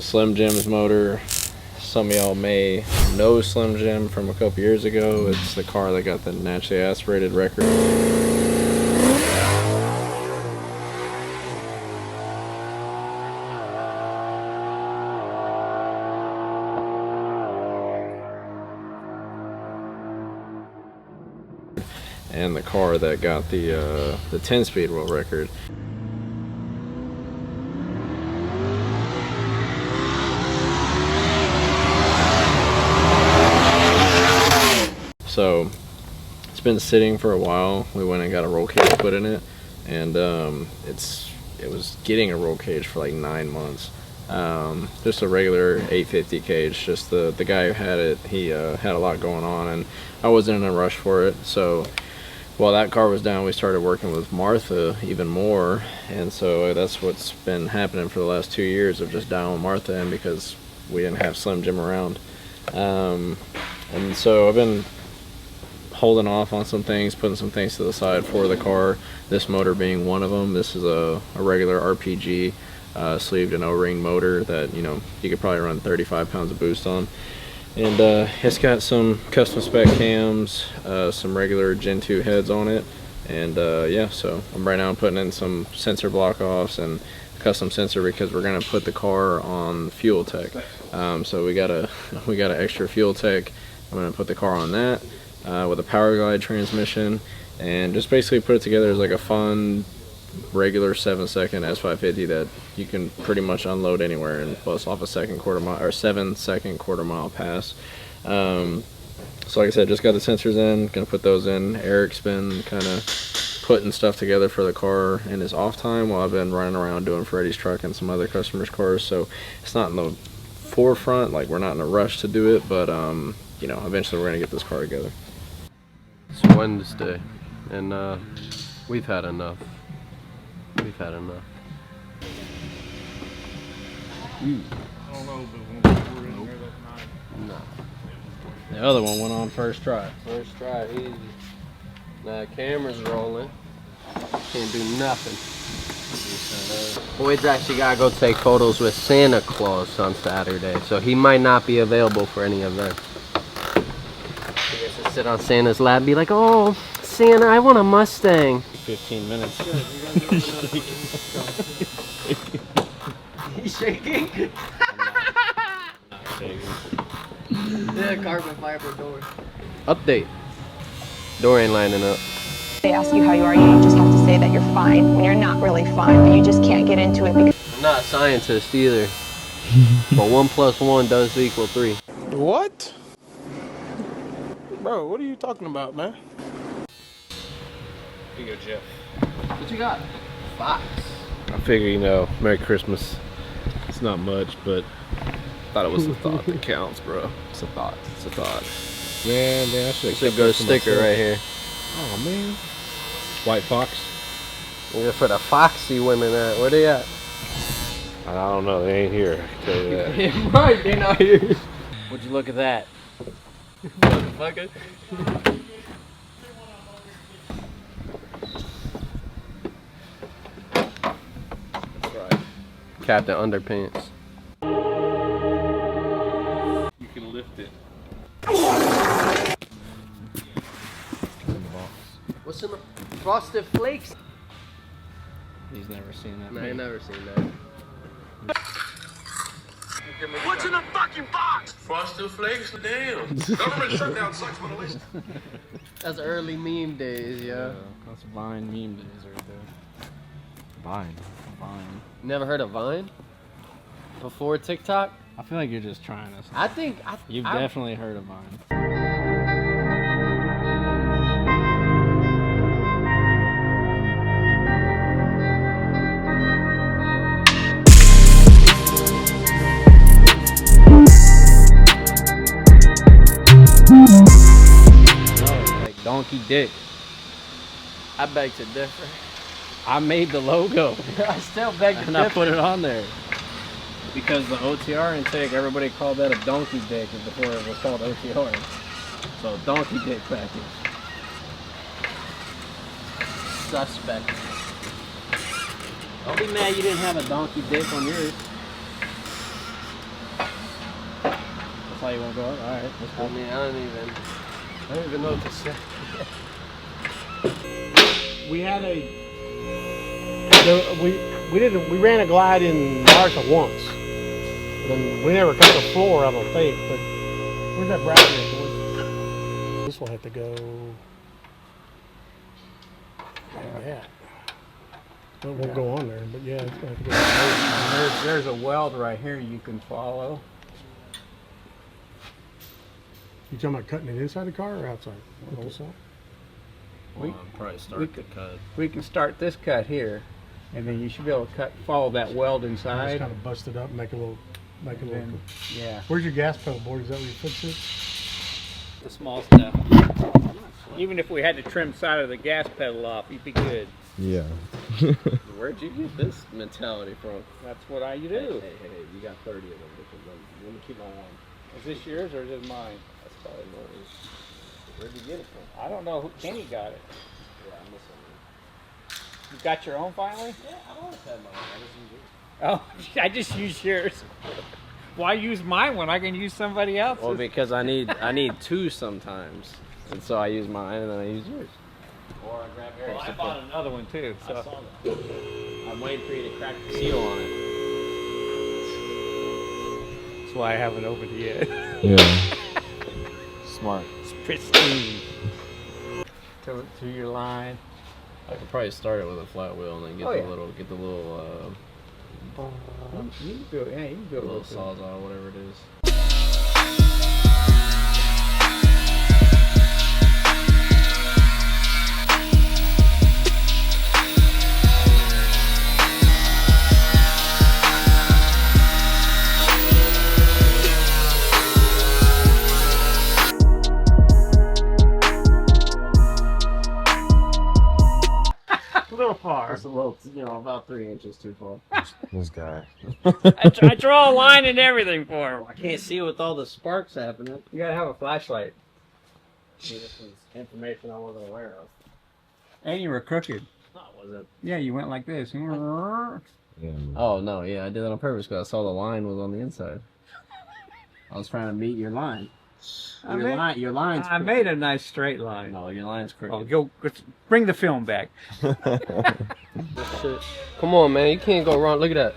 Slim Jim's motor. Some of y'all may know Slim Jim from a couple years ago. It's the car that got the naturally aspirated record. And the car that got the 10-speed world record. So it's been sitting for a while. We went and got a roll cage put in it, and it was getting a roll cage for like 9 months. Just a regular 850 cage. Just the guy who had it, he had a lot going on, and I wasn't in a rush for it. So while that car was down, we started working with Martha even more, and so that's what's been happening for the last 2 years of just dialing Martha in because we didn't have Slim Jim around. And so I've been holding off on some things, putting some things to the side for the car, this motor being one of them. This is a regular RPG sleeved and O-ring motor that, you know, you could probably run 35 pounds of boost on. And it's got some custom spec cams, some regular Gen 2 heads on it, and yeah, so right now I'm putting in some sensor block offs and custom sensor because we're gonna put the car on fuel tech. So we got a extra fuel tech. I'm gonna put the car on that with a power glide transmission, and just basically put it together as like a fun regular 7-second S550 that you can pretty much unload anywhere and bust off a 7-second quarter mile pass. So like I said, just got the sensors in, gonna put those in. Eric's been kind of putting stuff together for the car in his off time while I've been running around doing Freddie's truck and some other customers' cars. So it's not in the forefront, like we're not in a rush to do it, but you know, eventually we're gonna get this car together. It's Wednesday, and we've had enough. We've had enough. I don't know, but when we were in there that night. Nah. The other one went on first try. First try, easy. Now camera's rolling. Can't do nothing. Boyd's actually gotta go take photos with Santa Claus on Saturday, so he might not be available for any event. He gets to sit on Santa's lap and be like, "Oh, Santa, I want a Mustang." 15 minutes. He's shaking? I'm not shaking. Yeah, carbon fiber door. Update. Door ain't lining up. They ask you how you are, you just have to say that you're fine when you're not really fine, but you just can't get into it because I'm not a scientist either. But 1 + 1 does equal 3. What? Bro, what are you talking about, man? Here you go, Jeff. What you got? Fox. I figure, you know, Merry Christmas. It's not much, but thought it was the thought that counts, bro. It's a thought. It's a thought. Man, I should It's a good sticker right here. Oh, man. White Fox? Yeah, for the foxy women at. Where they at? I don't know. They ain't here. I can tell you that. Yeah, right, they not here. Would you look at that? Motherfucker. That's right. Captain Underpants. You can lift it. What's in the Frosted Flakes? He's never seen that. No, I ain't never seen that. What's in the fucking box? Frosted Flakes, damn. Government shutdown sucks for the least. That's early meme days, yeah. That's Vine meme days right there. Vine. Never heard of Vine? Before TikTok? I feel like you're just trying this. I think You've definitely heard of Vine. No, like Donkey Dick. I beg to differ. I made the logo I still beg to and I differ. put it on there. Because the OTR intake, everybody called that a donkey dick before it was called OTR. So donkey dick package. Suspect. Don't be mad you didn't have a donkey dick on yours. That's how you want to go out? All right. That's cool. I mean, I don't even know what to say. We had we ran a glide in Martha once. And we never cut the floor, I don't think, but where's that bracket at, boy? This will have to go like that. It won't go on there, but yeah, it's going to have to go. There's a weld right here you can follow. You talking about cutting it inside the car or outside? Well, I'll probably start the cut. We can start this cut here, and then you should be able to follow that weld Just inside. kind of bust it up, make a little. Yeah. Where's your gas pedal board? Is that where you fix it? The small stuff. Even if we had to trim side of the gas pedal off, you'd be good. Yeah. Where'd you get this mentality from? That's what I do. Hey, you got 30 of them. Let me keep my one. Is this yours or is it mine? That's probably mine. Where'd you get it from? I don't know. Kenny got it. Yeah, I'm missing You got your own finally? it. Yeah, I always had mine. I just use it. Oh, I just used yours. Why use my one? I can use somebody else's. Well, because I need two sometimes, and so I use mine and then I use yours. Or I grab yours. Well, I bought another one too. So. I saw that. I'm waiting for you to crack the seal on it. That's why I haven't opened it yet. Yeah. Smart. It's pristine. To your line. I could probably start it with a flat wheel and then get Oh, the yeah. little, You can go, yeah, you can go. little sawzall, whatever it is. A little far. Just a little, about 3 inches too far. This guy. I draw a line and everything for him. I can't see with all the sparks happening. You gotta have a flashlight. See, this is information I wasn't aware of. And you were crooked. Oh, was it? Yeah, you went like this. Yeah. Oh, no, yeah, I did that on purpose because I saw the line was on the inside. I was trying to meet your line. Your line's I crooked. made a nice straight line. No, your line's crooked. Oh, go bring the film back. Shit. Come on, man. You can't go wrong. Look at that.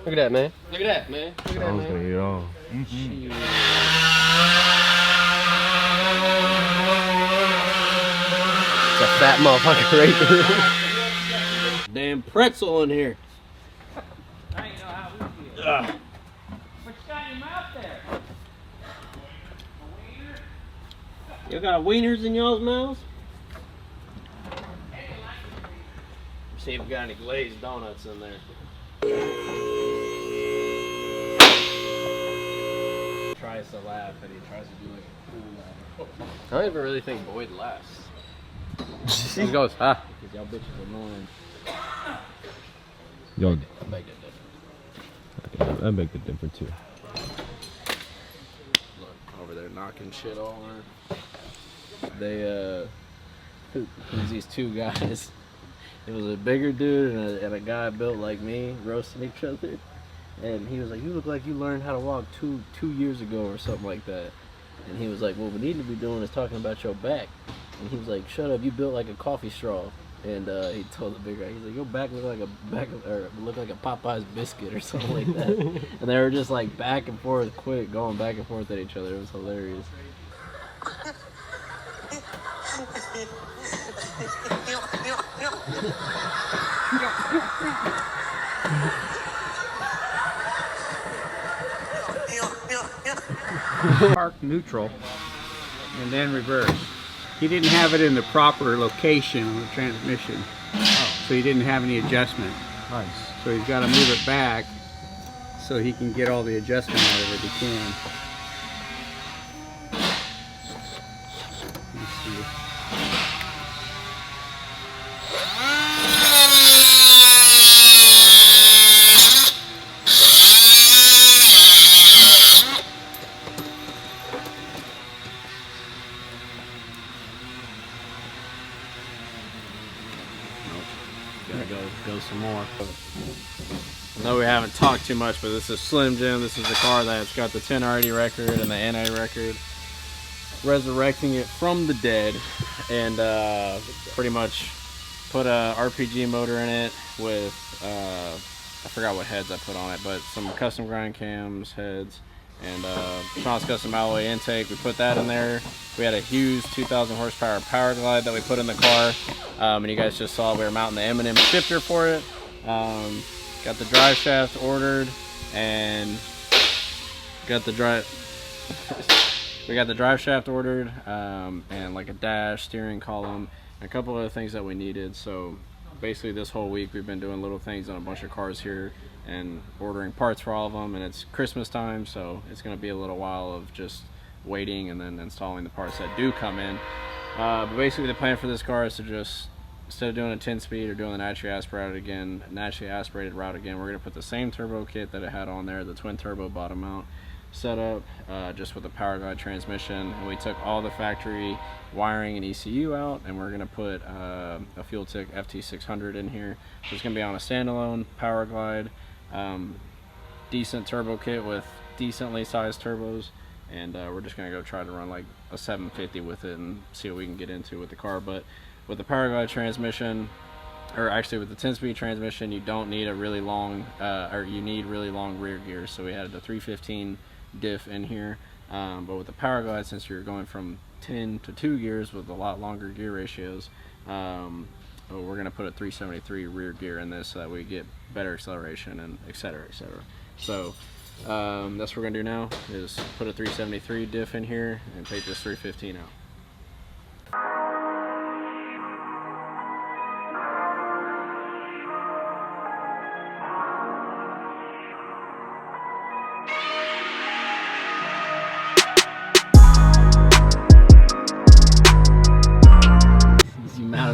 Look at that, man. Look at that, man. Look at that, I was man. gonna eat it all. It's a fat motherfucker right there. Damn pretzel in here. Now you know how we feel. What you got in your mouth there? You got wieners in y'all's mouths? See if we got any glazed donuts in there. He tries to laugh and he tries to do like a cool laugh. I don't even really think Boyd laughs. He goes, ah, because y'all bitches annoying. Yo, I beg to differ. I beg to differ too. Look, over there knocking shit all on. They, there's these two guys. It was a bigger dude and a guy built like me, roasting each other. And he was like, you look like you learned how to walk two years ago or something like that. And he was like, what we need to be doing is talking about your back. And he was like, shut up, you built like a coffee straw. And he told the big guy, he's like, your back look like a Popeye's biscuit or something like that. And they were just like back and forth, going back and forth at each other. It was hilarious. Park neutral and then reverse. He didn't have it in the proper location on the transmission, so he didn't have any adjustment. Nice. So he's got to move it back so he can get all the adjustment out of it he can. Let's see. Gotta go some more. I know we haven't talked too much, but this is Slim Jim. This is the car that's got the 10RD record and the NA record. Resurrecting it from the dead, and pretty much put a RPG motor in it with, I forgot what heads I put on it, but some custom grind cams, heads, and Sean's custom alloy intake. We put that in there. We had a huge 2,000 horsepower power glide that we put in the car, and you guys just saw we were mounting the M&M shifter for it. Got the drive shaft ordered, and got the drive we got the drive shaft ordered, and like a dash, steering column, and a couple other things that we needed. So basically this whole week we've been doing little things on a bunch of cars here and ordering parts for all of them, and it's Christmas time, so it's going to be a little while of just waiting and then installing the parts that do come in. But basically the plan for this car is to just, instead of doing a 10-speed or doing the naturally aspirated route again, we're going to put the same turbo kit that it had on there, the twin turbo bottom mount setup, just with the power glide transmission, and we took all the factory wiring and ECU out, and we're going to put a Fuel Tech FT600 in here. So it's going to be on a standalone power glide, decent turbo kit with decently sized turbos, and we're just going to go try to run like a 750 with it and see what we can get into with the car. But with the power glide transmission, or actually with the 10-speed transmission, you don't need a really long, or you need really long rear gears. So we had the 315 diff in here, but with the power glide, since you're going from 10 to 2 gears with a lot longer gear ratios, we're going to put a 373 rear gear in this so that we get better acceleration and etc. So that's what we're going to do now, is put a 373 diff in here and take this 315 out.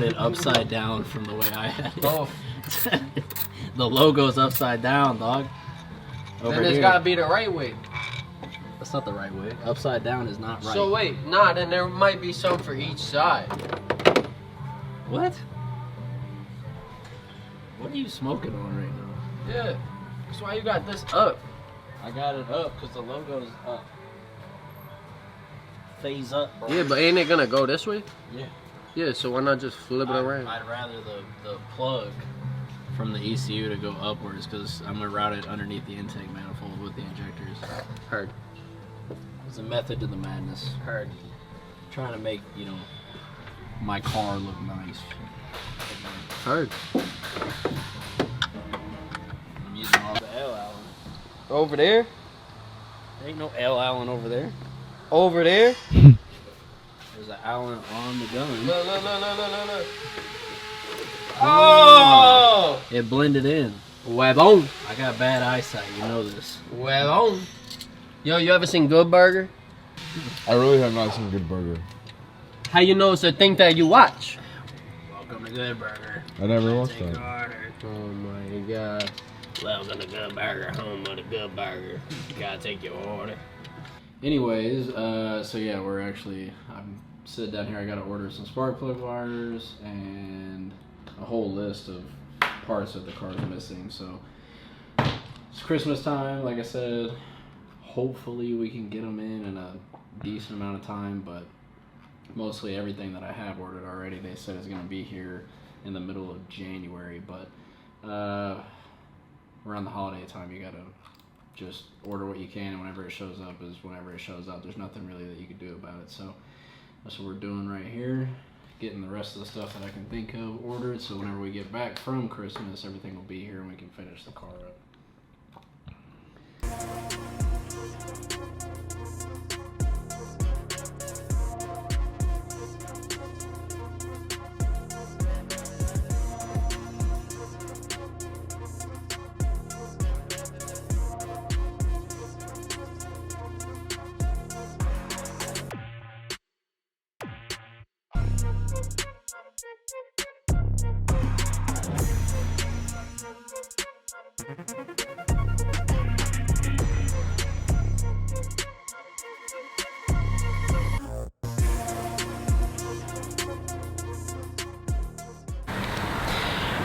It upside down from the way I had it. Oh. The logo's upside down, dog. Then it's gotta be the right way. That's not the right way. Upside down is not right. So wait, nah, then there might be some for each side. What? What are you smoking on right now? Yeah, that's why you got this up. I got it up because the logo's up. Phase up, bro. Yeah, but ain't it gonna go this way? Yeah. Yeah, so why not just flip it around? I'd rather the plug from the ECU to go upwards, because I'm going to route it underneath the intake manifold with the injectors. Heard. It's a method to the madness. Heard. Trying to make, you know, my car look nice. Heard. I'm using all the L Allen. Over there? There ain't no L Allen over there. Over there? There's an Allen on the gun. No. Oh! It blended in. Huevón. I got bad eyesight, you know this. Huevón. Yo, you ever seen Good Burger? I really have not seen Good Burger. How you know it's a thing that you watch? Welcome to Good Burger. I never watched that. Oh my god. Welcome to Good Burger, home of the Good Burger. You gotta take your order. Anyways, so yeah, I'm sitting down here, I gotta order some spark plug wires and a whole list of parts that the car's missing. So it's Christmas time, like I said, hopefully we can get them in a decent amount of time, but mostly everything that I have ordered already, they said is gonna be here in the middle of January. But around the holiday time, you gotta just order what you can, and whenever it shows up is whenever it shows up. There's nothing really that you can do about it. So that's what we're doing right here, getting the rest of the stuff that I can think of ordered, so whenever we get back from Christmas, everything will be here and we can finish the car up.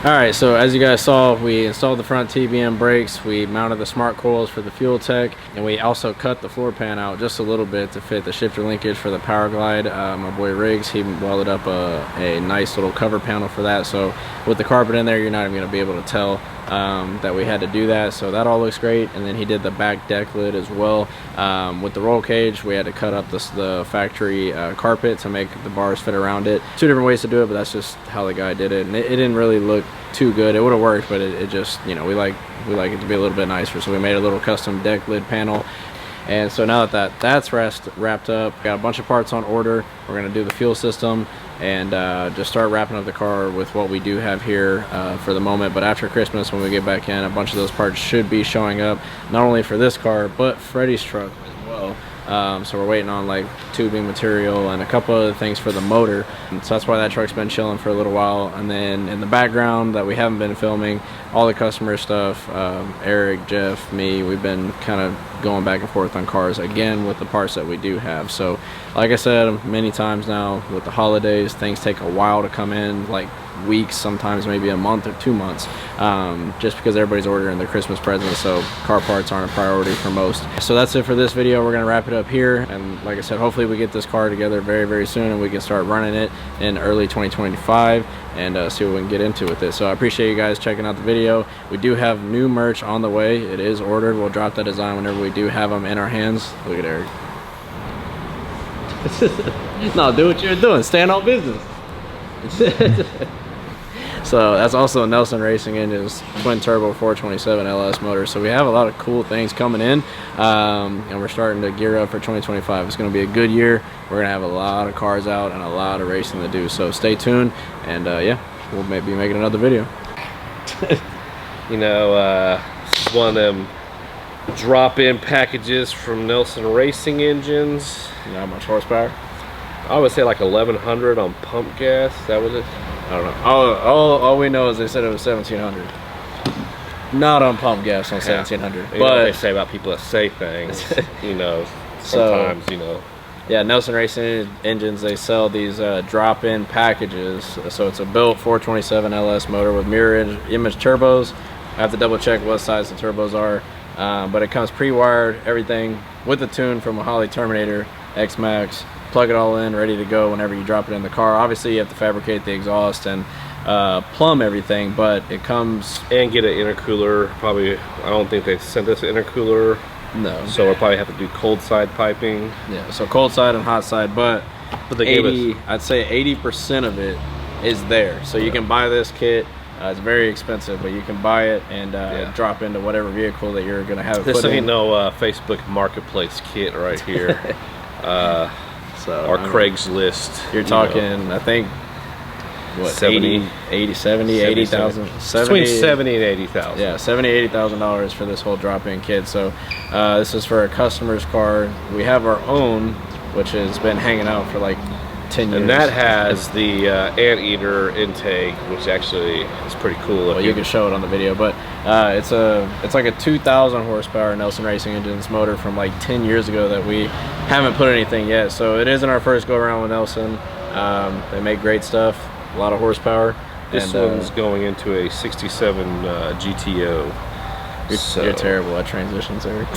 Alright, so as you guys saw, we installed the front TBM brakes, we mounted the smart coils for the fuel tech, and we also cut the floor pan out just a little bit to fit the shifter linkage for the power glide. My boy Riggs, he welded up a nice little cover panel for that, so with the carpet in there, you're not even going to be able to tell that we had to do that, so that all looks great. And then he did the back deck lid as well. With the roll cage, we had to cut up the factory carpet to make the bars fit around it. Two different ways to do it, but that's just how the guy did it, and it didn't really look too good. It would have worked, but it just, you know, we like it to be a little bit nicer, so we made a little custom deck lid panel. And so now that's wrapped up, got a bunch of parts on order. We're going to do the fuel system and just start wrapping up the car with what we do have here for the moment. But after Christmas, when we get back in, a bunch of those parts should be showing up, not only for this car but Freddie's truck as well. So we're waiting on like tubing material and a couple other things for the motor, and so that's why that truck's been chilling for a little while. And then in the background that we haven't been filming, all the customer stuff, Eric, Jeff, me, we've been kind of going back and forth on cars again with the parts that we do have. So like I said many times now, with the holidays, things take a while to come in, like weeks, sometimes maybe a month or 2 months, just because everybody's ordering their Christmas presents, so car parts aren't a priority for most. So that's it for this video. We're gonna wrap it up here, and like I said, hopefully we get this car together very soon and we can start running it in early 2025 and see what we can get into with it. So I appreciate you guys checking out the video. We do have new merch on the way. It is ordered. We'll drop that design whenever we do have them in our hands. Look at Eric. No, do what you're doing. Stand on business. So that's also a Nelson Racing Engines twin turbo 427 LS motor. So we have a lot of cool things coming in, and we're starting to gear up for 2025. It's going to be a good year. We're going to have a lot of cars out and a lot of racing to do. So stay tuned, and yeah, we'll maybe be making another video. You know, this is one of them drop-in packages from Nelson Racing Engines. You know how much horsepower? I would say like 1100 on pump gas. That was it. I don't know. All we know is they said it was 1700. Not on pump gas on 1700. You But know what they say about people that say things, you know, sometimes, you know. Yeah, Nelson Racing Engines, they sell these drop-in packages. So it's a built 427 LS motor with mirror image turbos. I have to double check what size the turbos are, but it comes pre-wired, everything with the tune from a Holley Terminator X-Max. Plug it all in, ready to go whenever you drop it in the car. Obviously you have to fabricate the exhaust and plumb everything, but it comes, and get an intercooler. Probably, I don't think they sent us an intercooler. No. So we'll probably have to do cold side piping. Yeah, so cold side and hot side, but they gave us, I'd say 80% of it is there. So you can buy this kit. It's very expensive, but you can buy it and drop into whatever vehicle that you're gonna have it this put in. ain't no Facebook Marketplace kit right here. So, or Craigslist. You're talking, I think, what, 70, 70, 80,000? Between 70 and 80,000. Yeah, $70,000, $80,000 for this whole drop-in kit. So this is for a customer's car. We have our own, which has been hanging out for like 10 years. And that has the anteater intake, which actually is pretty cool. Well, you can show it on the video, but it's like a 2,000 horsepower Nelson Racing Engines motor from like 10 years ago that we haven't put anything yet. So it isn't our first go around with Nelson. They make great stuff, a lot of horsepower. This one's going into a 67 GTO. You're terrible at transitions, Eric.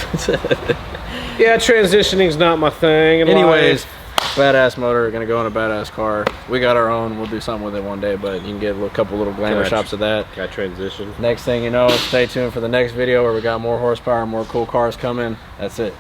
Yeah, transitioning's not my thing. Anyways, badass motor, gonna go in a badass car. We got our own. We'll do something with it one day, but you can get a couple little glamour shots of that. Got transition. Next thing you know, stay tuned for the next video where we got more horsepower, more cool cars coming. That's it.